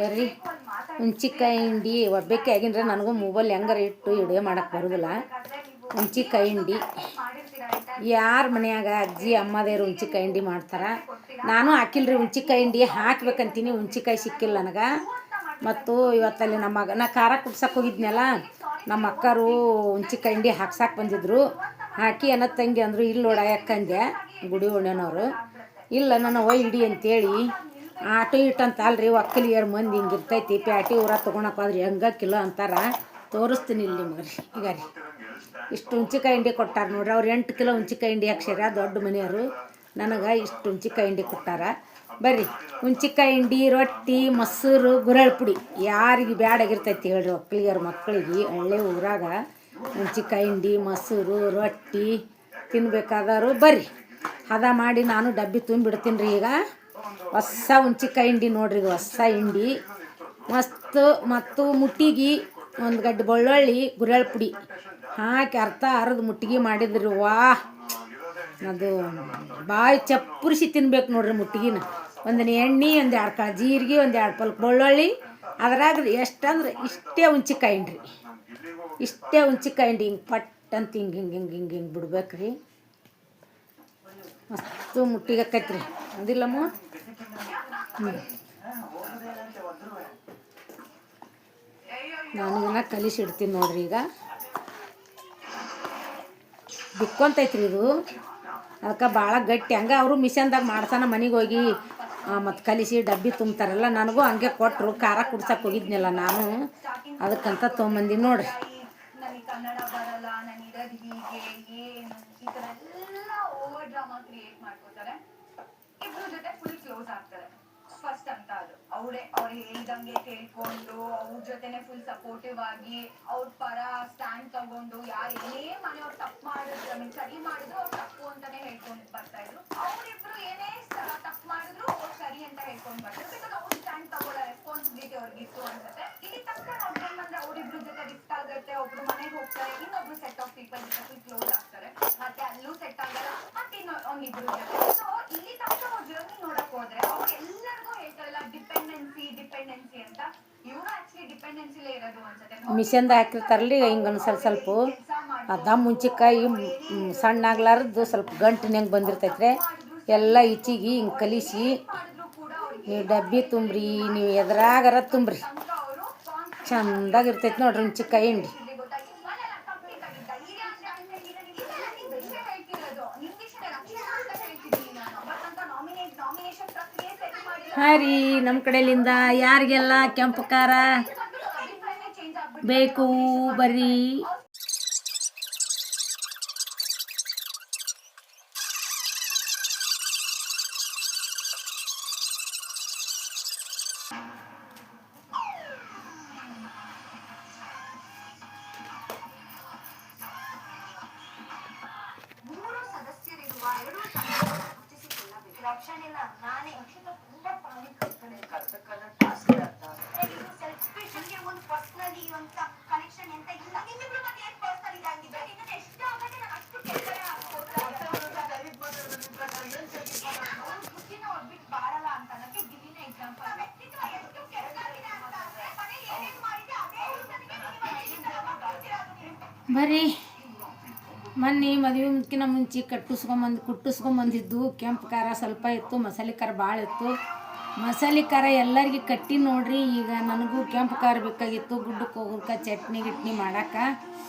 ಬರ್ರಿ ಹುಂಚಿಕಾಯಿ ಹಿಂಡಿ ಒಬ್ಬಕ್ಕೆ ಆಗಿನ್ರೆ ನನಗೂ ಮೊಬೈಲ್ ಹೆಂಗಾರ ಇಟ್ಟು ವಿಡಿಯೋ ಮಾಡೋಕ್ಕೆ ಬರೋದಿಲ್ಲ. ಹುಂಚಿಕಾಯಿ ಹಿಂಡಿ ಯಾರ ಮನ್ಯಾಗ ಅಜ್ಜಿ ಅಮ್ಮದೇರು ಹುಂಚಿಕಾಯಿ ಹಿಂಡಿ ಮಾಡ್ತಾರೆ. ನಾನು ಹಾಕಿಲ್ರಿ ಹುಂಚಿಕಾಯಿ ಹಿಂಡಿ ಹಾಕ್ಬೇಕಂತೀನಿ, ಹುಂಚಿಕಾಯಿ ಸಿಕ್ಕಿಲ್ಲ ನನಗೆ. ಮತ್ತು ಇವತ್ತಲ್ಲಿ ನಮ್ಮ ಮಗ ನಾ ಖಾರ ಕುಡ್ಸಕ್ಕೆ ಹೋಗಿದ್ನಲ್ಲ, ನಮ್ಮ ಅಕ್ಕರು ಹುಂಚಿಕಾಯಿ ಹಿಂಡಿ ಹಾಕ್ಸಕ್ಕೆ ಬಂದಿದ್ರು. ಹಾಕಿ ಅನ್ನೋ ತಂಗಿ ಅಂದರು ಇಲ್ಲಿ ನೋಡ ಯಾಕಂದೆ ಗುಡಿ ಒಣ್ಣನವರು ಇಲ್ಲ ನಾನು ಹಿಡಿ ಅಂತೇಳಿ ಆಟೋ ಇಟ್ಟಂತ ಅಲ್ರಿ ಒಕ್ಕಲಿಯರ್ ಮಂದಿ ಹಿಂಗೆ ಇರ್ತೈತಿ. ಪ್ಯಾಟಿ ಊರ ತೊಗೊಳಕ್ಕೆ ಹೋದ್ರಿ ಹೆಂಗೆ ಕಿಲೋ ಅಂತಾರೆ. ತೋರಿಸ್ತೀನಿ ಇಲ್ಲಿ ನಿಮ್ಗೆ ರೀ. ಈಗ ರೀ ಇಷ್ಟು ಹುಂಚಿಕಾಯಿ ಹಿಂಡಿ ಕೊಟ್ಟಾರ ನೋಡ್ರಿ. ಅವ್ರು 8 ಕಿಲೋ ಹುಂಚಿಕಾಯಿ ಹಿಂಡಿ ಹಾಕ್ಸ್ಯಾರ, ದೊಡ್ಡ ಮನೆಯವರು. ನನಗೆ ಇಷ್ಟು ಹುಂಚಿಕಾಯಿ ಹಿಂಡಿ ಕೊಟ್ಟಾರ. ಬರ್ರಿ ಹುಂಚಿಕಾಯಿ ಹಿಂಡಿ ರೊಟ್ಟಿ ಮೊಸರು ಗುರಳ್ ಪುಡಿ ಯಾರಿಗೆ ಬ್ಯಾಡಾಗಿರ್ತೈತಿ ಹೇಳ್ರಿ ಒಕ್ಕಲಿಗರ ಮಕ್ಕಳಿಗೆ. ಹಳ್ಳಿ ಊರಾಗ ಹುಂಚಿಕಾಯಿ ಹಿಂಡಿ ಮೊಸರು ರೊಟ್ಟಿ ತಿನ್ಬೇಕಾದವರು ಬರ್ರಿ ಹದ ಮಾಡಿ ನಾನು ಡಬ್ಬಿ ತುಂಬಿಡ್ತೀನಿ ರೀ. ಈಗ ಹೊಸ ಹುಂಚಿಕಾಯಿ ಹಿಂಡಿ ನೋಡ್ರಿ, ಇದು ಹೊಸ ಹಿಂಡಿ ಮಸ್ತ್. ಮತ್ತು ಮುಟ್ಟಿಗೆ ಒಂದು ಗಡ್ಡೆ ಬೆಳ್ಳುಳ್ಳಿ ಗುರೆಳ್ ಪುಡಿ ಹಾಕಿ ಅರ್ಧ ಮುಟ್ಟಿಗೆ ಮಾಡಿದ್ರಿ. ವಾಹ್, ಅದು ಬಾಯಿ ಚಪ್ಪುರಿಸಿ ತಿನ್ಬೇಕು ನೋಡ್ರಿ ಮುಟ್ಟಿಗೆನ. ಒಂದಿನ ಎಣ್ಣೆ, ಒಂದು 2 ಕಾಳು ಜೀರಿಗೆ, ಒಂದು 2 ಪಲ್ಕ್ ಬೆಳ್ಳುಳ್ಳಿ. ಅದ್ರಾಗ ಎಷ್ಟಂದ್ರೆ ಇಷ್ಟೇ ಹುಂಚಿಕಾಯಿ ಹಿಂಡಿ ರೀ, ಇಷ್ಟೇ ಹುಂಚಿಕಾಯಿ ಹಿಂಡಿ. ಹಿಂಗೆ ಪಟ್ ಅಂತ ಹಿಂಗೆ ಹಿಂಗೆ ಹಿಂಗೆ ಹಿಂಗೆ ಹಿಂಗೆ ಬಿಡ್ಬೇಕು ರೀ. ಮಸ್ತು ಮುಟ್ಟಿಗೆ ಆಕೈತ್ರಿ ಅದಿಲ್ಲಮ್ಮ. ನಾನು ಇದನ್ನ ಕಲಿಸಿಡ್ತೀನಿ ನೋಡ್ರಿ. ಈಗ ಬಿಕ್ಕೊಂತೈತ್ರಿ ಇದು, ಅದಕ್ಕೆ ಭಾಳ ಗಟ್ಟಿ. ಹಂಗೆ ಅವರು ಮಿಷನ್ದಾಗ ಮಾಡ್ತಾನೆ ಮನೆಗೆ ಹೋಗಿ ಮತ್ತು ಕಲಿಸಿ ಡಬ್ಬಿ ತುಂಬ್ತಾರಲ್ಲ. ನನಗೂ ಹಂಗೆ ಕೊಟ್ಟರು. ಖಾರ ಕುಡ್ಸಕ್ಕೆ ಹೋಗಿದ್ನಲ್ಲ ನಾನು, ಅದಕ್ಕಂತ ತೊಗೊಂಬಂದಿನಿ ನೋಡ್ರಿ. ಕನ್ನಡ ಬರಲ್ಲ, ನಾನು ಇರೋದು ಹೀಗೆ ಏನು ಈ ಥರ ಎಲ್ಲ ಓವರ್ ಡ್ರಾಮಾ ಕ್ರಿಯೇಟ್ ಮಾಡ್ಕೋತಾರೆ. ಇಬ್ರು ಜೊತೆ ಫುಲ್ ಕ್ಲೋಸ್ ಆಗ್ತಾರೆ ಫಸ್ಟ್ ಅಂತ. ಅದು ಅವ್ರು ಹೇಳ್ದಂಗೆ ಕೇಳ್ಕೊಂಡು ಅವ್ರ ಜೊತೆನೆ ಫುಲ್ ಸಪೋರ್ಟಿವ್ ಆಗಿ ಅವ್ರ ಪರ ಸ್ಟ್ಯಾಂಡ್ ತಗೊಂಡು ಯಾರು ಏನೇ ಮನೆಯವ್ರು ತಪ್ಪು ಮಾಡಿದ್ರು ಸರಿ ಮಾಡಿದ್ರು ಅವ್ರು ತಪ್ಪು ಅಂತಾನೆ ಹೇಳ್ಕೊಂಡು ಬರ್ತಾ ಇದ್ರು. ಅವ್ರಿಬ್ರು ಏನೇ ತಪ್ಪು ಮಾಡಿದ್ರು ಅವ್ರು ಸರಿ ಅಂತ ಹೇಳ್ಕೊಂಡು ಬರ್ತಾರೆ. ಬಿಕಾಸ್ ಅವ್ರು ಸ್ಟ್ಯಾಂಡ್ ತಗೊಳ್ಳೋ ರೆಸ್ಪಾನ್ಸಿಬಿಲಿಟಿ ಅವ್ರಿಗಿತ್ತು ಅನ್ಸುತ್ತೆ. ಇಲ್ಲಿ ತಕ್ಷಣ ನೋಡ್ಕೊಂಡು ಬಂದ್ರೆ ಅವ್ರಿಬ್ರು ಜೊತೆ ರಿಸ್ಕ್ ಆಗುತ್ತೆ. ಒಬ್ರು ಮನೆಗೆ ಹೋಗ್ತಾರೆ, ಇನ್ನೊಬ್ರು ಸೆಟ್ ಆಫ್ ಪೀಪಲ್ ಜೊತೆ ಫುಲ್ ಕ್ಲೋಸ್ ಆಗ್ತಾರೆ. ಮತ್ತೆ ಅಲ್ಲೂ ಸೆಟ್ ಆಗಲ್ಲ, ಮತ್ತೆ ಇನ್ನೊಂದಿಬ್ರು ಜೊತೆ. ಸೊ ಇಲ್ಲಿ ತಕ್ಷಣ ಅವ್ರ ಜರ್ನಿ ನೋಡಕ್ ಹೋದ್ರೆ ಅವ್ರು ಎಲ್ಲರಿಗೂ ಹೇಳ್ತಾರಲ್ಲ ಡಿಪೆಂಡೆನ್ಸಿ ಅಂತ. ಇವರು ಆಕ್ಚುಲಿ ಡಿಪೆಂಡೆನ್ಸಿಲೇ ಇರೋದು ಅನ್ಸುತ್ತೆ. ಮಿಷನ್ದ ಹಾಕಿರ್ತಾರಲ್ಲ ಹಿಂಗೆ ಸ್ವಲ್ಪ ಅದ ಮುಂಚಿಕಾಯಿ ಸಣ್ಣ ಆಗ್ಲಾರದ್ದು ಸ್ವಲ್ಪ ಗಂಟಿನಂಗೆ ಬಂದಿರ್ತೈತ್ರಿ. ಎಲ್ಲ ಈಚಿಗೆ ಹಿಂಗೆ ಕಲಿಸಿ ನೀವು ಡಬ್ಬಿ ತುಂಬ್ರಿ, ನೀವು ಎದ್ರಾಗಾರ ತುಂಬ್ರಿ, ಚಂದಾಗಿರ್ತೈತಿ ನೋಡ್ರಿ ಹುಂಚಿಕಾಯಿ ಹಿಂಡಿ. ಹಾಂ ರೀ, ನಮ್ಮ ಕಡೆಯಿಂದ ಯಾರಿಗೆಲ್ಲ ಕೆಂಪು ಖಾರ ಬೇಕು ಬರ್ರಿ. ರಕ್ಷಣೆ ಇಲ್ಲ, ನಾನೇ ತುಂಬಾ ಪಾನಿಕ್ ಒಂದು ಪರ್ಸನಲಿ ಅಂತ ಕನೆಕ್ಷನ್ ಎಂತ ಇಲ್ಲ. ನಿಮ್ಮಿಬ್ರು ಮತ್ತೆ ಏನ್ ಪರ್ಸನಲ್ ಇದೆ ಹಂಗಿದ್ರೆ ಇನ್ನೊಂದು ಎಷ್ಟು ಆಗತ್ತೆ ನಾನು ಅಷ್ಟು ಕೆಟ್ಟರೆ ಬುದ್ಧಿನ ಒಬ್ಬಿಟ್ಟು ಬಾಳಲ್ಲ ಅಂತ ಅನ್ನಕ್ಕೆ ಗಿರಿನ ಎಕ್ಸಾಂಪಲ್. ವ್ಯಕ್ತಿತ್ವ ಎಷ್ಟು ಕೆಟ್ಟದಾಗಿದೆ ಅಂತ ಅಂದ್ರೆ ಮನೇಲಿ ಏನೇನು ಮಾಡಿದೆ ಅದೇ ಬರ್ರಿ. ಮೊನ್ನೆ ಮದುವೆಕ್ಕಿಂತ ಮುಂಚೆ ಕುಟ್ಟಿಸ್ಕೊಂಬಂದಿದ್ದು ಕೆಂಪು ಖಾರ ಸ್ವಲ್ಪ ಇತ್ತು, ಮಸಾಲೆ ಖಾರ ಭಾಳ ಇತ್ತು. ಮಸಾಲೆ ಖಾರ ಎಲ್ಲರಿಗೆ ಕಟ್ಟಿ ನೋಡ್ರಿ. ಈಗ ನನಗೂ ಕೆಂಪು ಖಾರ ಬೇಕಾಗಿತ್ತು, ಗುಡ್ಡಕ್ಕೆ ಹೋಗೋಕೆ ಚಟ್ನಿ ಗಿಟ್ನಿ ಮಾಡೋಕೆ.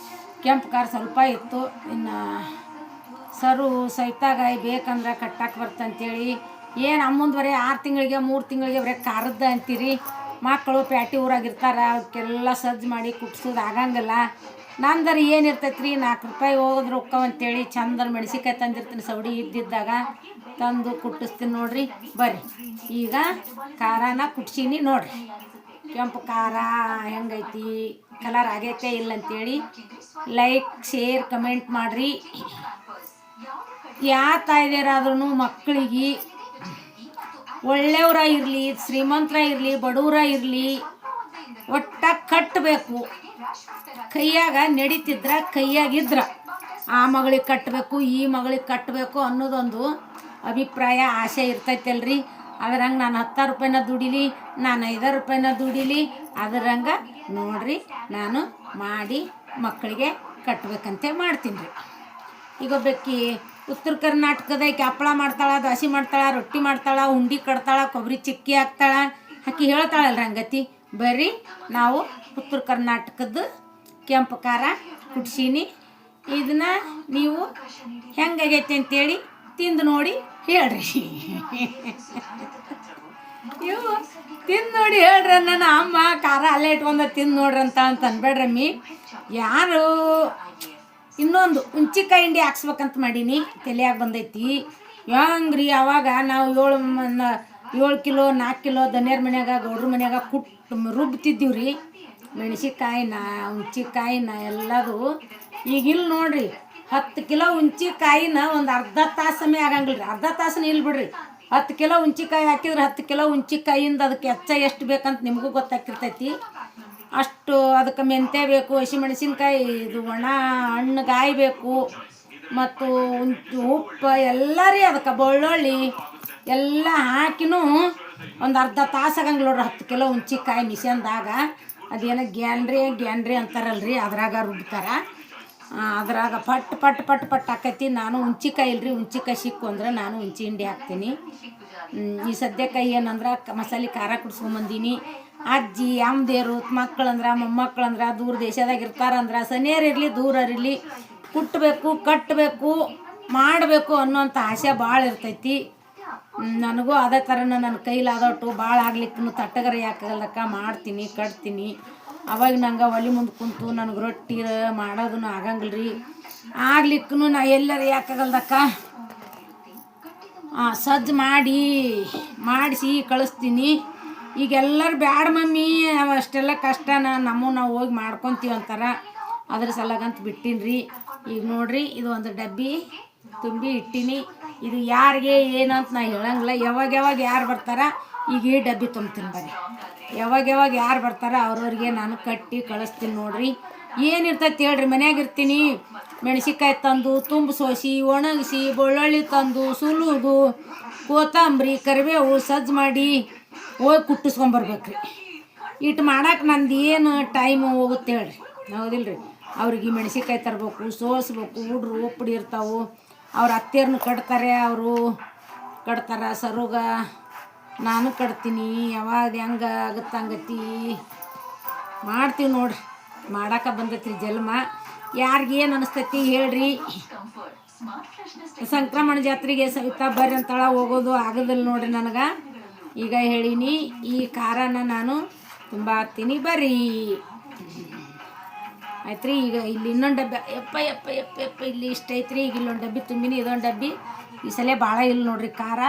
ಕೆಂಪು ಖಾರ ಸ್ವಲ್ಪ ಇತ್ತು. ಇನ್ನು ಸರು ಸೈತಾಗಾಯಿ ಬೇಕಂದ್ರೆ ಕಟ್ಟಕ್ಕೆ ಬರ್ತಂತೇಳಿ ಏನು ಅಮ್ಮಂದ್ವರೆ 6 ತಿಂಗಳಿಗೆ 3 ತಿಂಗಳಿಗೆ ಬರೀ ಖಾರದ್ದು ಅಂತೀರಿ. ಮಕ್ಕಳು ಪ್ಯಾಟಿ ಊರಾಗಿರ್ತಾರೆ, ಅವಕ್ಕೆಲ್ಲ ಸಜ್ಜು ಮಾಡಿ ಕುಟ್ಸೋದು ಆಗಂಗಿಲ್ಲ. ನಂದರ ಏನಿರ್ತೈತೆ ರೀ, 4 ರೂಪಾಯಿ ಹೋಗೋದು ರೊಕ್ಕವಂತೇಳಿ ಚಂದನ ಮೆಣಸಿನ್ಕಾಯಿ ತಂದಿರ್ತೀನಿ. ಸೌಡಿ ಇದ್ದಿದ್ದಾಗ ತಂದು ಕುಟ್ಟಿಸ್ತೀನಿ ನೋಡ್ರಿ. ಬರ್ರಿ ಈಗ ಖಾರನ ಕುಟ್ಸೀನಿ ನೋಡ್ರಿ. ಕೆಂಪು ಖಾರ ಹೆಂಗೈತಿ, ಕಲರ್ ಆಗೈತೆ ಇಲ್ಲ ಅಂತೇಳಿ ಲೈಕ್ ಶೇರ್ ಕಮೆಂಟ್ ಮಾಡಿರಿ. ಯಾವ ತಾಯ್ದೇರಾದ್ರೂ ಮಕ್ಕಳಿಗೆ ಒಳ್ಳೆಯವರ ಇರಲಿ, ಶ್ರೀಮಂತರ ಇರಲಿ, ಬಡವರ ಇರಲಿ, ಒಟ್ಟ ಕಟ್ಟಬೇಕು. ಕೈಯಾಗ ನಡೀತಿದ್ರ ಕೈಯಾಗಿದ್ರ ಆ ಮಗಳಿಗೆ ಕಟ್ಟಬೇಕು, ಈ ಮಗಳಿಗೆ ಕಟ್ಟಬೇಕು ಅನ್ನೋದೊಂದು ಅಭಿಪ್ರಾಯ ಆಸೆ ಇರ್ತೈತಲ್ರಿ. ಅದ್ರಂಗೆ ನಾನು 10 ರೂಪಾಯಿನ ದುಡಿಲಿ, ನಾನು 5 ರೂಪಾಯಿನ ದುಡಿಲಿ, ಅದ್ರಂಗೆ ನೋಡ್ರಿ ನಾನು ಮಾಡಿ ಮಕ್ಕಳಿಗೆ ಕಟ್ಟಬೇಕಂತೆ ಮಾಡ್ತೀನಿ ರೀ. ಈಗ ಒಬ್ಬಾಕಿ ಉತ್ತರ ಕರ್ನಾಟಕದ ಈಕೆ ಹಪ್ಪಳ ಮಾಡ್ತಾಳೆ, ದೋಸೆ ಮಾಡ್ತಾಳೆ, ರೊಟ್ಟಿ ಮಾಡ್ತಾಳೆ, ಉಂಡೆ ಕಟ್ತಾಳೆ, ಕೊಬ್ಬರಿ ಚಿಕ್ಕಿ ಹಾಕ್ತಾಳೆ, ಆಕಿ ಹೇಳ್ತಾಳಲ್ರಿ ಹಂಗತಿ. ಬರ್ರಿ ನಾವು ಉತ್ತರ ಕರ್ನಾಟಕದ ಕೆಂಪು ಖಾರ ಕುಡ್ಸೀನಿ, ಇದನ್ನ ನೀವು ಹೆಂಗಾಗೈತೆ ಅಂತೇಳಿ ತಿಂದು ನೋಡಿ ಹೇಳ್ರಿ. ಇವು ತಿಂದು ನೋಡಿ ಹೇಳ್ರಿ. ನನ್ನ ಅಮ್ಮ ಖಾರ ಅಲ್ಲೇ ಇಟ್ಕೊಂಡ ತಿಂದು ನೋಡ್ರಿ ಅಂತ ಅನ್ಬೇಡ್ರಮ್ಮಿ. ಯಾರು ಇನ್ನೊಂದು ಹುಂಚಿಕಾಯಿ ಹಿಂಡಿ ಹಾಕ್ಸ್ಬೇಕಂತ ಮಾಡೀನಿ, ತಲೆಯಾಗ ಬಂದೈತಿ. ಹೆಂಗ್ರಿ ಅವಾಗ ನಾವು 7 ಕಿಲೋ 4 ಕಿಲೋ ದನಿಯರ ಮನ್ಯಾಗ ಗೌಡ್ರ ಮನ್ಯಾಗ ರುಬ್ತಿದ್ದೀವಿ ರೀ ಮೆಣಸಿಕಾಯಿನ ಹುಂಚಿಕಾಯಿನ ಎಲ್ಲದು. ಈಗ ಇಲ್ಲಿ ನೋಡ್ರಿ 10 ಕಿಲೋ ಹುಂಚಿಕಾಯಿನ ಒಂದು ಅರ್ಧ ತಾಸು ಸಮಯ ಆಗಂಗಿಲ್ಲ ರೀ. ಅರ್ಧ ತಾಸು ಇಲ್ಲಿ ಬಿಡ್ರಿ. 10 ಕಿಲೋ ಹುಂಚಿಕಾಯಿ ಹಾಕಿದ್ರೆ 10 ಕಿಲೋ ಹುಂಚಿಕಾಯಿಂದ ಅದಕ್ಕೆ ಹೆಚ್ಚ ಎಷ್ಟು ಬೇಕಂತ ನಿಮಗೂ ಗೊತ್ತಾಗ್ತಿರ್ತೈತಿ. ಅಷ್ಟು ಅದಕ್ಕೆ ಮೆಂತ್ಯ ಬೇಕು, ಹಸಿಮೆಣಸಿನ್ಕಾಯಿ, ಇದು ಒಣ ಹಣ್ಣುಗಾಯಿ ಬೇಕು, ಮತ್ತು ಉಪ್ಪು ಎಲ್ಲ ರೀ. ಅದಕ್ಕೆ ಬೆಳ್ಳುಳ್ಳಿ ಎಲ್ಲ ಹಾಕಿನೂ ಒಂದು ಅರ್ಧ ತಾಸು ಆಗಂಗಿಲ್ಲ ನೋಡ್ರಿ. 10 ಕಿಲೋ ಹುಂಚಿಕಾಯಿ ಮಿಷನ್ದಾಗ ಅದೇನೋ ಗ್ಯಾನ್ರಿ ಅಂತಾರಲ್ರಿ, ಅದ್ರಾಗ ರುಬ್ತಾರೆ. ಅದ್ರಾಗ ಪಟ್ ಪಟ್ ಪಟ್ ಪಟ್ ಹಾಕೈತಿ. ನಾನು ಹುಂಚಿಕಾಯಿ ಇಲ್ರಿ, ಹುಂಚಿಕಾಯಿ ಸಿಕ್ಕು ಅಂದ್ರೆ ನಾನು ಹುಂಚಿ ಹಿಂಡಿ ಹಾಕ್ತೀನಿ. ಈ ಸದ್ಯಕ್ಕೆ ಏನಂದ್ರೆ ಮಸಾಲೆ ಖಾರ ಕುಡ್ಸ್ಕೊಂಬಂದೀನಿ. ಅಜ್ಜಿ ಅಮ್ಮದೇರು ಮಕ್ಕಳಂದ್ರೆ ಮೊಮ್ಮಕ್ಕಳಂದ್ರೆ ದೂರ ದೇಶದಾಗ ಇರ್ತಾರಂದ್ರೆ ಸನಿಯರಿರಲಿ ದೂರರಿರಲಿ ಕುಟ್ಟಬೇಕು, ಕಟ್ಟಬೇಕು, ಮಾಡಬೇಕು ಅನ್ನೋಂಥ ಆಸೆ ಭಾಳ ಇರ್ತೈತಿ. ನನಗೂ ಅದೇ ಥರನ ನನ್ನ ಕೈಲಾದೊಟ್ಟು ಭಾಳ ಆಗ್ಲಿಕ್ಕೂ ತಟ್ಟಗರ ಯಾಕಲ್ಲಕ್ಕ ಮಾಡ್ತೀನಿ, ಕಟ್ತೀನಿ. ಅವಾಗ ನಂಗೆ ಒಲೆ ಮುಂದೆ ಕುಂತು ನನಗೆ ರೊಟ್ಟಿ ಮಾಡೋದನ್ನು ಆಗಂಗಿಲ್ಲ ರೀ. ಆಗ್ಲಿಕ್ಕೂ ನಾ ಎಲ್ಲರೂ ಯಾಕಾಗಲ್ದಕ್ಕ ಸಜ್ಜು ಮಾಡಿಸಿ ಕಳಿಸ್ತೀನಿ. ಈಗ ಎಲ್ಲರೂ ಬ್ಯಾಡ ಮಮ್ಮಿ ಅಷ್ಟೆಲ್ಲ ಕಷ್ಟನ ನಾವು ಹೋಗಿ ಮಾಡ್ಕೊತೀವಿ ಅಂತಾರೆ. ಅದ್ರ ಸಲಗಂತ ಬಿಟ್ಟೀನಿ ರೀ. ಈಗ ನೋಡ್ರಿ ಇದು ಒಂದು ಡಬ್ಬಿ ತುಂಬಿ ಇಟ್ಟೀನಿ. ಇದು ಯಾರಿಗೆ ಏನಂತ ನಾ ಹೇಳಂಗಿಲ್ಲ. ಯಾವಾಗ ಯಾರು ಬರ್ತಾರ ಈಗ ಈ ಡಬ್ಬಿ ತುಂಬ್ತೀನಿ ಬರ್ರಿ. ಯಾವಾಗ ಯಾರು ಬರ್ತಾರ ಅವ್ರವ್ರಿಗೆ ನಾನು ಕಟ್ಟಿ ಕಳಿಸ್ತೀನಿ. ನೋಡ್ರಿ ಏನಿರ್ತೈತಿ ಹೇಳ್ರಿ. ಮನ್ಯಾಗ ಇರ್ತೀನಿ, ಮೆಣಸಿನ್ಕಾಯಿ ತಂದು ತುಂಬು ಸೋಸಿ ಒಣಗಿಸಿ ಬೆಳ್ಳುಳ್ಳಿ ತಂದು ಸುಲಿದು ಕೊತ್ತಂಬರಿ ಕರಿಬೇವು ಸಜ್ಜು ಮಾಡಿ ಹೋಗಿ ಕುಟ್ಟಿಸ್ಕೊಂಬರ್ಬೇಕ್ರಿ. ಇಟ್ಟು ಮಾಡಕ್ಕೆ ನಂದು ಏನು ಟೈಮು ಹೋಗುತ್ತೆ ಹೇಳ್ರಿ. ಹೌದಿಲ್ರಿ. ಅವ್ರಿಗೆ ಮೆಣಸಿನ್ಕಾಯಿ ತರಬೇಕು, ಸೋಸ್ಬೇಕು, ಹುಡ್ರು ಉಪ್ಪುಡಿ ಇರ್ತಾವೆ, ಅವ್ರ ಅತ್ತೆಯರ್ನು ಕಟ್ತಾರೆ ಸರುಗ. ನಾನು ಕಟ್ತೀನಿ. ಯಾವಾಗ ಹೆಂಗೆ ಆಗುತ್ತೆ ಹಂಗತಿ ಮಾಡ್ತೀವಿ ನೋಡ್ರಿ. ಮಾಡಕ್ಕೆ ಬಂದೈತ್ರಿ ಜನ್ಮ. ಯಾರಿಗೇನು ಅನಿಸ್ತೈತಿ ಹೇಳ್ರಿ. ಸಂಕ್ರಮಣ ಜಾತ್ರೆಗೆ ಸವಿತಾ ಬರ್ರಿ ಅಂತಳ ಹೋಗೋದು ಆಗೋದಿಲ್ಲ ನೋಡ್ರಿ ನನಗೆ. ಈಗ ಹೇಳೀನಿ ಈ ಖಾರನ ನಾನು ತುಂಬ ಹತ್ತೀನಿ ಬರ್ರಿ. ಆಯ್ತು ರೀ. ಈಗ ಇಲ್ಲಿ ಇನ್ನೊಂದು ಡಬ್ಬಿ ಯಪ್ಪ ಇಲ್ಲಿ ಇಷ್ಟ ಐತ್ರಿ. ಈಗ ಇಲ್ಲೊಂದು ಡಬ್ಬಿ ತುಂಬಿನಿ, ಇದೊಂದು ಡಬ್ಬಿ. ಈ ಸಲ ಭಾಳ ಇಲ್ಲ ನೋಡ್ರಿ ಖಾರ.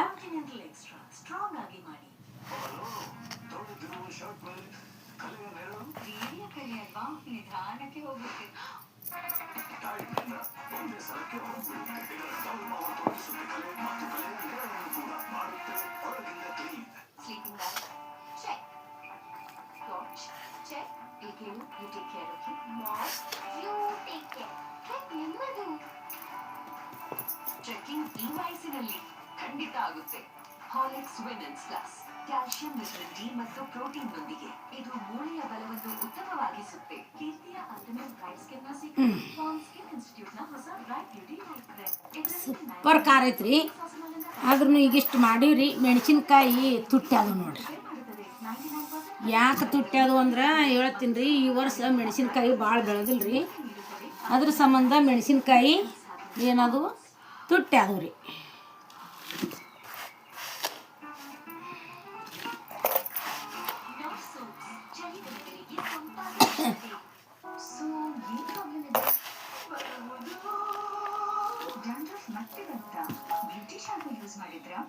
ಚೆಕಿಂಗ್ ಈ ವಯಸ್ಸಿನಲ್ಲಿ ಖಂಡಿತ ಆಗುತ್ತೆ. Horlicks women's plus calcium, vitamin D ಮತ್ತು ಪ್ರೋಟೀನ್ ನೊಂದಿಗೆ ಇದು ಮೂಳೆಯ ಬಲವನ್ನು ಉತ್ತಮವಾಗಿಸುತ್ತೆ. ಕೀರ್ತಿಯ ultimate bright skin skin institute ನ ಹೊಸ bright beauty light cream super ಖಾರ ಐತ್ರಿ. ಆದ್ರೂ ಈಗಿಷ್ಟು ಮಾಡೀವ್ರಿ. ಮೆಣಸಿನ್ಕಾಯಿ ತುಟ್ಟ್ಯಾದು ನೋಡ್ರಿ. ಯಾಕೆ ತುಟ್ಟ್ಯಾದು ಅಂದ್ರೆ ಹೇಳ್ತೀನಿ ರೀ. ಈ ವರ್ಷ ಮೆಣಸಿನ್ಕಾಯಿ ಭಾಳ ಬೆಳೆದಿಲ್ಲ ರೀ. ಅದ್ರ ಸಂಬಂಧ ಮೆಣಸಿನ್ಕಾಯಿ ಏನದು ತುಟ್ಟ್ಯಾದು ರೀ. ಬ್ಯೂಟಿ ಶಾಂಪೂ ಯೂಸ್ ಮಾಡಿದ್ರಾ?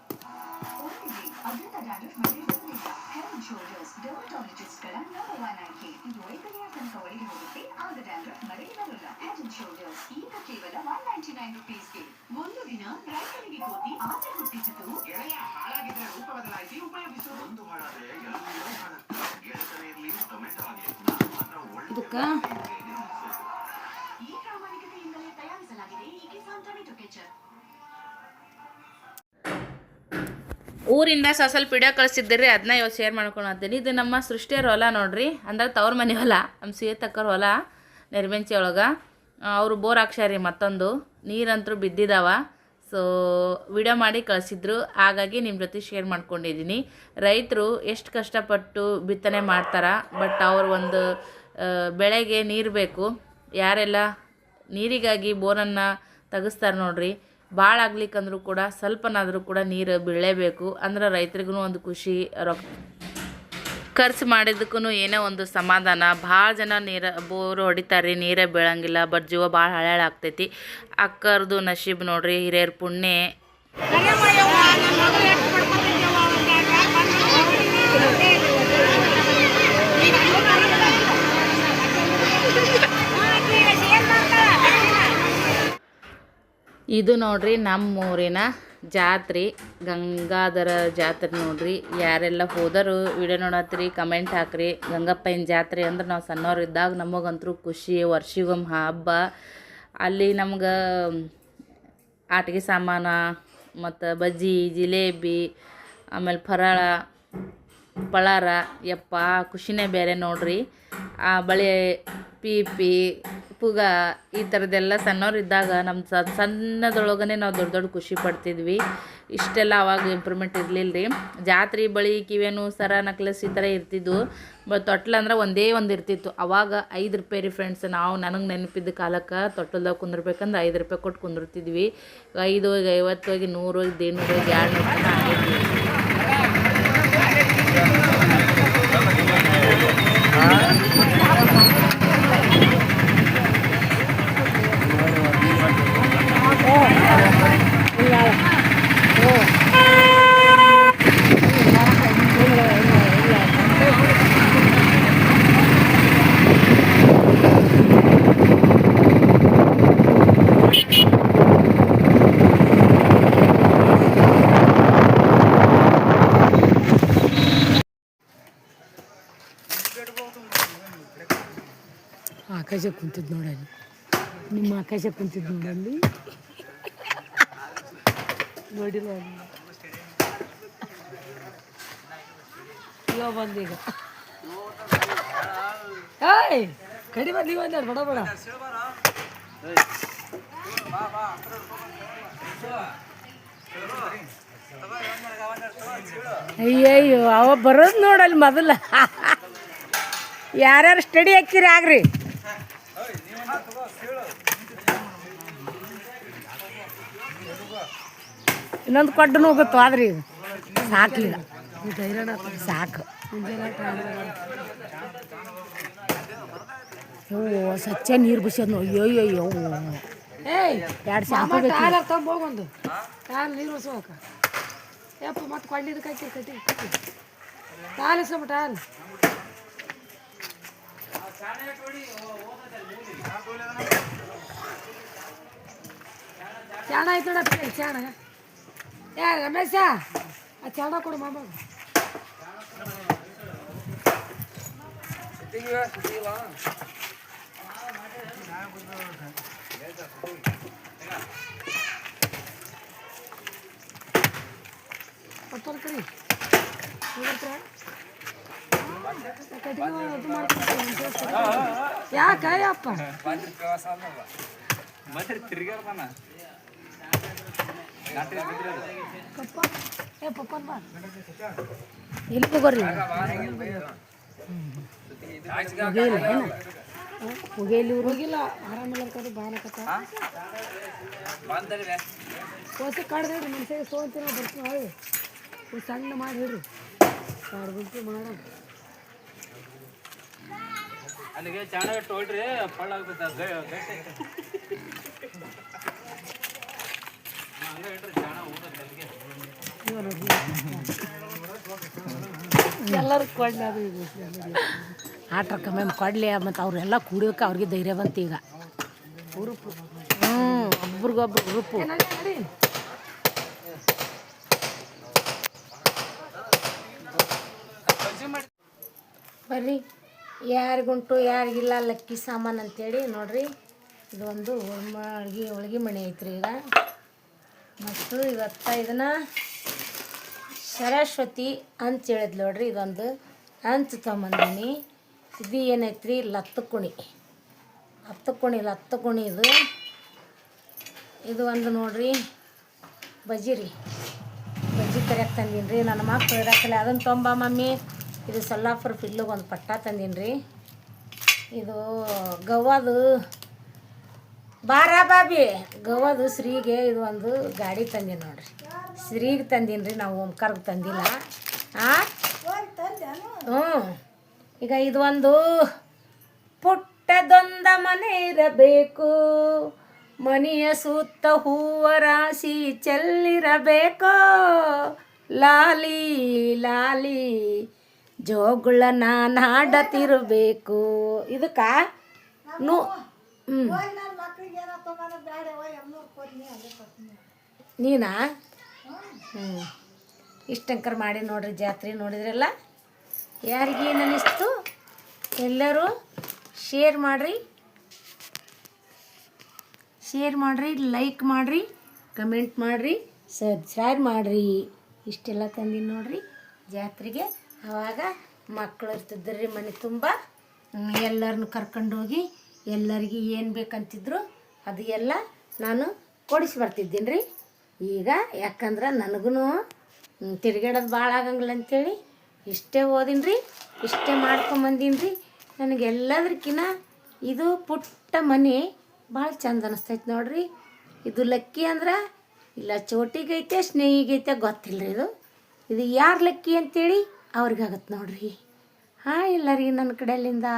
ಅದರಿಂದ ಡ್ಯಾಂಡ್ರಫ್ ಮಾಡಿರೋದ್ರಿಂದ ಹೆಡ್ ಶೋಲ್ಡರ್ಸ್ ಡರ್ಮಟಾಲಜಿಸ್ಟ್ಗಳ ನಂಬರ್ 1 ಆಯ್ಕೆ. ಇದು 5 ದಿನ ತನಕ ಒಳಗೆ ಹೋಗುತ್ತೆ, ಆಗ ಡ್ಯಾಂಡ್ರಫ್ ಮರಳಿ ಬರಲ್ಲ. ಹೆಡ್ ಅಂಡ್ ಶೋಲ್ಡರ್ಸ್ ಈಗ ಕೇವಲ 199 ರೂಪೀಸ್ಗೆ. ಒಂದು ದಿನ ರೈತರಿಗೆ ಕೋತಿ ಆಸೆ ಹುಟ್ಟಿಸಿತು. ಎಳೆಯ ಹಾಳಾಗಿದ್ರೆ ರೂಪ ಬದಲಾಯಿಸಿ ಉಪಯೋಗಿಸು. ಒಂದು ಹಾಳಾದ್ರೆ ಎಲ್ಲರೂ ಹಾಳಾಗ್ತಾರೆ. ಗೆಳೆತನ ಇರಲಿ, ಕಮೆಂಟ್ ಆಗಿ ಇದಕ್ಕೆ ಈ ಪ್ರಾಮಾಣಿಕತೆಯಿಂದಲೇ ತಯಾರಿಸಲಾಗಿದೆ ಈ ಕಿಸಾನ್ ಟೊಮೆಟೊ ಕೆಚಪ್. ಊರಿಂದ ಸ್ವಲ್ಪ ವಿಡಿಯೋ ಕಳಿಸಿದ್ರಿ ಅದನ್ನ ಇವತ್ತು ಶೇರ್ ಮಾಡ್ಕೊಳತ್ತೀನಿ. ಇದು ನಮ್ಮ ಸೃಷ್ಟಿಯವ್ರ ಹೊಲ ನೋಡ್ರಿ, ಅಂದ್ರೆ ತವ್ರ ಮನೆ ಹೊಲ, ನಮ್ಮ ಸೀತಕ್ಕರ ಹೊಲ ನೆರಬೆಂಚಿ ಒಳಗೆ. ಅವರು ಬೋರ್ ಹಾಕ್ಸ್ಯಾರಿ, ಮತ್ತೊಂದು ನೀರಂತರೂ ಬಿದ್ದಿದ್ದಾವ. ಸೊ ವಿಡಿಯೋ ಮಾಡಿ ಕಳಿಸಿದ್ರು, ಹಾಗಾಗಿ ನಿಮ್ಮ ಜೊತೆ ಶೇರ್ ಮಾಡ್ಕೊಂಡಿದ್ದೀನಿ. ರೈತರು ಎಷ್ಟು ಕಷ್ಟಪಟ್ಟು ಬಿತ್ತನೆ ಮಾಡ್ತಾರೆ, ಬಟ್ ಅವ್ರ ಒಂದು ಬೆಳೆಗೆ ನೀರು ಬೇಕು. ಯಾರೆಲ್ಲ ನೀರಿಗಾಗಿ ಬೋರನ್ನು ತೆಗೆಸ್ತಾರೆ ನೋಡ್ರಿ, ಭಾಳ ಆಗ್ಲಿಕ್ಕಂದ್ರೂ ಕೂಡ ಸ್ವಲ್ಪನಾದರೂ ಕೂಡ ನೀರು ಬೀಳಲೇಬೇಕು. ಅಂದ್ರೆ ರೈತರಿಗೂ ಒಂದು ಖುಷಿ, ಖರ್ಚು ಮಾಡಿದ್ದಕ್ಕೂ ಏನೋ ಒಂದು ಸಮಾಧಾನ. ಭಾಳ ಜನ ಬೋರು ಹೊಡಿತಾರೆ, ನೀರೇ ಬೀಳಂಗಿಲ್ಲ, ಬಟ್ ಜೀವ ಭಾಳ ಹಳೇಳಾಗ್ತೈತಿ. ಅಕ್ಕರ್ದು ನಶೀಬ್ ನೋಡ್ರಿ, ಹಿರಿಯರ ಪುಣ್ಯ. ಇದು ನೋಡ್ರಿ ನಮ್ಮೂರಿನ ಜಾತ್ರೆ, ಗಂಗಾಧರ ಜಾತ್ರೆ ನೋಡ್ರಿ. ಯಾರೆಲ್ಲ ಹೋದರು ವಿಡಿಯೋ ನೋಡತ್ರಿ ಕಮೆಂಟ್ ಹಾಕ್ರಿ. ಗಂಗಪ್ಪನ ಜಾತ್ರೆ ಅಂದ್ರೆ ನಾವು ಸಣ್ಣವ್ರಿದ್ದಾಗ ನಮಗಂತೂ ಖುಷಿ, ವರ್ಷಿಗೊಮ್ಮೆ ಹಬ್ಬ. ಅಲ್ಲಿ ನಮ್ಗೆ ಆಟಿಕೆ ಸಾಮಾನು ಮತ್ತು ಬಜ್ಜಿ, ಜಿಲೇಬಿ, ಆಮೇಲೆ ಫರಾಳ ಪಳಾರ, ಯಪ್ಪ ಖುಷಿನೇ ಬೇರೆ ನೋಡ್ರಿ. ಆ ಬಳೆ, ಪೀಪಿ, ಪುಗ, ಈ ಥರದ್ದೆಲ್ಲ ಸಣ್ಣವ್ರಿದ್ದಾಗ ನಮ್ಮ ಸಣ್ಣದೊಳಗನೆ ನಾವು ದೊಡ್ಡ ದೊಡ್ಡ ಖುಷಿ ಪಡ್ತಿದ್ವಿ. ಇಷ್ಟೆಲ್ಲ ಅವಾಗ ಇಂಪ್ರೂವ್ಮೆಂಟ್ ಇರಲಿಲ್ಲ ರೀ. ಜಾತ್ರೆ ಬಳಿ, ಕಿವೇನು, ಸರ, ನಕ್ಲೆಸ್ ಈ ಥರ ಇರ್ತಿದ್ವು. ಬಟ್ ತೊಟ್ಲು ಅಂದ್ರೆ ಒಂದೇ ಒಂದು ಇರ್ತಿತ್ತು. ಅವಾಗ 5 ರೂಪಾಯಿ ರೀ ಫ್ರೆಂಡ್ಸ್. ನಾವು ನನಗೆ ನೆನಪಿದ್ದ ಕಾಲಕ್ಕೆ ತೊಟ್ಲದಾಗ ಕುಂದಿರ್ಬೇಕಂದ್ರೆ 5 ರೂಪಾಯಿ ಕೊಟ್ಟು ಕುಂದಿರ್ತಿದ್ವಿ. 5 ಹೋಗಿ 50 ಹೋಗಿ 100 ಹೋಗಿ 150 ಹೋಗಿ 200 ಆಗೈತಿ. ಆಕಾಶ ಕುಂತಿದ್ದು ನೋಡಲ್ಲಿ, ನಿಮ್ಮ ಆಕಾಶ ಕುಂತಿದ್ದು ನೋಡಲ್ಲಿ, ನೋಡಿಲ್ಲ ಇವ ಬಂದೀಗ. ಏಯ್ ಕಡಿ ಬಂದು ನೀವು ಬಡ ಬಡ. ಅಯ್ಯಯ್ಯೋ, ಅವ ಬರೋದು ನೋಡಲ್ಲಿ ಮೊದಲ. ಯಾರ್ಯಾರು ಸ್ಟಡಿ ಹಾಕಿರಿ ಆಗ್ರಿ. ಇನ್ನೊಂದು ಕೊಡ್ಡು ಹೋಗುತ್ತೋ ಆದ್ರಿ ಈಗ ಸಾಕ್ಲಿಲ್ಲ, ಸಾಕು. ಯವ್ವ ಸಚ್ಚ ನೀರು ಬಿಸೋದು ನೋಡಿ. ಅಯ್ಯೋ ಏಯ್ 2 ಶಾಂಪು ಹೋಗೊಂದು ಕಾಲು ನೀರು ಬಸೋಕ ಯಪ್ಪ. ಮತ್ತೆ ಕೊಂಡಿದ್ದು ಕಟ್ಟಿ ಕಟ್ಟಿ ಕಟ್ಟಿ ಕಾಲಿಸಬಿಟ್ಟ ಹಾಲು. ಚಾಣ ಆಯ್ತು ನೋಡಪ್ಪ, ಚಾಣ. ಯಾರು ರಮೇಶ, ಆ ಚಾಣ ಕೊಡು ಮಾಮ. ಕರಿ ಯಾಕಯ್ಯಪ್ಪ ಇಲ್ಲಿ ಹೋಗೋರಿ. ಹೋಗಿಲ್ಲ, ಆರಾಮಿಲ್ಲ ಕಡೆ ಬಾನಕತ್ತ ಕೋಸಿ ಕಡ್ದು ಹೇಳ್ರಿ. ಮನುಷ್ಯಗೆ ಸೋಂತಿನ ಬರ್ತೀನಿ ಹೊಳ್ಳಿ ಸಣ್ಣ ಮಾಡಿ ಹೇಳ್ರಿ. 2 ಗುಂಪು ಮಾಡೋಣ. ಅಲ್ಲಿಗೆ ಚಾಣ ಇಟ್ಟು ಹೊಡ್ರಿ, ಪಳ್ಳ ಆಗ್ತೈತೆ. ಎಲ್ಲರೂ ಕೊಡ್ಲಿ, ಅದು ಆಟ್ರ ಕಮ್ಮಿ ಕೊಡ್ಲಿ. ಮತ್ತು ಅವರೆಲ್ಲ ಕುಡಿಯೋಕೆ ಅವ್ರಿಗೆ ಧೈರ್ಯ ಬಂತು ಈಗ. ಉರುಪು ಒಬ್ರಿಗೊಬ್ರು ಉರುಪು. ಬರ್ರಿ, ಯಾರಿಗುಂಟು ಯಾರಿಗಿಲ್ಲ ಲಕ್ಕಿ ಸಾಮಾನು ಅಂತೇಳಿ ನೋಡ್ರಿ. ಇದು ಒಂದು ಹೋಳ್ಗೆ ಮಣಿ ಐತ್ರಿ ಈಗ. ಮತ್ತು ಇವತ್ತು ಇದನ್ನು ಸರಸ್ವತಿ ಅಂತ ಹೇಳಿದ್ಲು ನೋಡ್ರಿ. ಇದೊಂದು ಹಂಚು ತೊಗೊಂಬಂದೀನಿ. ಇದು ಏನೈತ್ರಿ ಲತ್ತು ಕುಣಿ ಇದು ಒಂದು ನೋಡ್ರಿ ಬಜ್ಜಿ ಕರಿಯಕ್ಕೆ ತಂದೀನಿ ರೀ. ನನ್ನ ಮಕ್ಕಳು ಇರಕ್ಕಲ್ಲ ಅದನ್ನು ತೊಂಬ ಮಮ್ಮಿ. ಇದು ಸೊಲ್ಲಾಪುರ ಪಿಲ್ಲಿಗೆ ಒಂದು ಪಟ್ಟ ತಂದೀನಿ ರೀ. ಇದು ಗವ್ವದು ಬಾರಾ ಬಾಬಿ ಗವ್ವದು ಶ್ರೀಗೆ ಇದು ಒಂದು ಗಾಡಿ ತಂದೀನಿ ನೋಡ್ರಿ. ಶ್ರೀಗೆ ತಂದೀನಿ ರೀ, ನಾವು ಓಂಕಾರ್ಗೆ ತಂದಿಲ್ಲ. ಈಗ ಇದು ಒಂದು ಪುಟ್ಟದೊಂದ ಮನೆ ಇರಬೇಕು, ಮನೆಯ ಸುತ್ತ ಹೂವ ರಾಶಿ ಚೆಲ್ಲಿರಬೇಕು, ಲಾಲಿ ಲಾಲಿ ಜೋಗುಳ ನಾನು ಹಾಡತಿರಬೇಕು. ಇದಕ್ಕೆ ನೀನಾ ಇಷ್ಟಂಕರ್ ಮಾಡಿ ನೋಡ್ರಿ. ಜಾತ್ರೆ ನೋಡಿದ್ರಲ್ಲ, ಯಾರಿಗೇನು ಅನ್ನಿಸ್ತು ಎಲ್ಲರೂ ಶೇರ್ ಮಾಡಿರಿ, ಲೈಕ್ ಮಾಡಿರಿ, ಕಮೆಂಟ್ ಮಾಡಿರಿ, ಸಬ್ಸ್ಕ್ರೈಬ್ ಮಾಡಿರಿ. ಇಷ್ಟೆಲ್ಲ ತಂದೀನಿ ನೋಡ್ರಿ ಜಾತ್ರೆಗೆ. ಆವಾಗ ಮಕ್ಕಳು ಇರ್ತಿದ್ರಿ ಮನೆ ತುಂಬ, ಎಲ್ಲರನ್ನು ಕರ್ಕೊಂಡೋಗಿ ಎಲ್ಲರಿಗೆ ಏನು ಬೇಕಂತಿದ್ರು ಅದು ಎಲ್ಲ ನಾನು ಕೊಡಿಸಿ ಬರ್ತಿದ್ದೀನಿ ರೀ. ಈಗ ಯಾಕಂದ್ರೆ ನನಗೂ ತಿರುಗಾಡೋದು ಭಾಳ ಆಗಂಗಿಲ್ಲ ಅಂಥೇಳಿ ಇಷ್ಟೇ ಓದಿನಿ ರೀ, ಇಷ್ಟೇ ಮಾಡ್ಕೊಂಬಂದೀನಿ ರೀ. ನನಗೆಲ್ಲದ್ರಕ್ಕಿಂತ ಇದು ಪುಟ್ಟ ಮನೆ ಭಾಳ ಚಂದ ಅನಿಸ್ತೈತೆ ನೋಡ್ರಿ. ಇದು ಲಕ್ಕಿ ಅಂದ್ರೆ ಇಲ್ಲ ಚೋಟಿಗೈತೆ ಸ್ನೇಹಿಗೈತೆ ಗೊತ್ತಿಲ್ಲ ರೀ. ಇದು ಯಾರು ಲಕ್ಕಿ ಅಂತೇಳಿ ಅವ್ರಿಗಾಗತ್ತೆ ನೋಡ್ರಿ. ಎಲ್ಲರಿಗೆ ನನ್ನ ಕಡೆಯಲ್ಲಿಂದ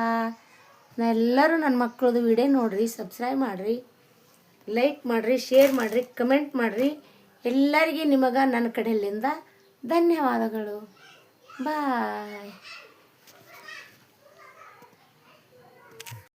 ಎಲ್ಲರೂ ನನ್ನ ಮಕ್ಕಳದು ವಿಡಿಯೋ ನೋಡಿರಿ, ಸಬ್ಸ್ಕ್ರೈಬ್ ಮಾಡಿರಿ, ಲೈಕ್ ಮಾಡಿರಿ, ಶೇರ್ ಮಾಡಿರಿ, ಕಮೆಂಟ್ ಮಾಡಿರಿ. ಎಲ್ಲರಿಗೆ ನಿಮಗೆ ನನ್ನ ಕಡೆಯಲ್ಲಿಂದ ಧನ್ಯವಾದಗಳು. ಬಾಯ್.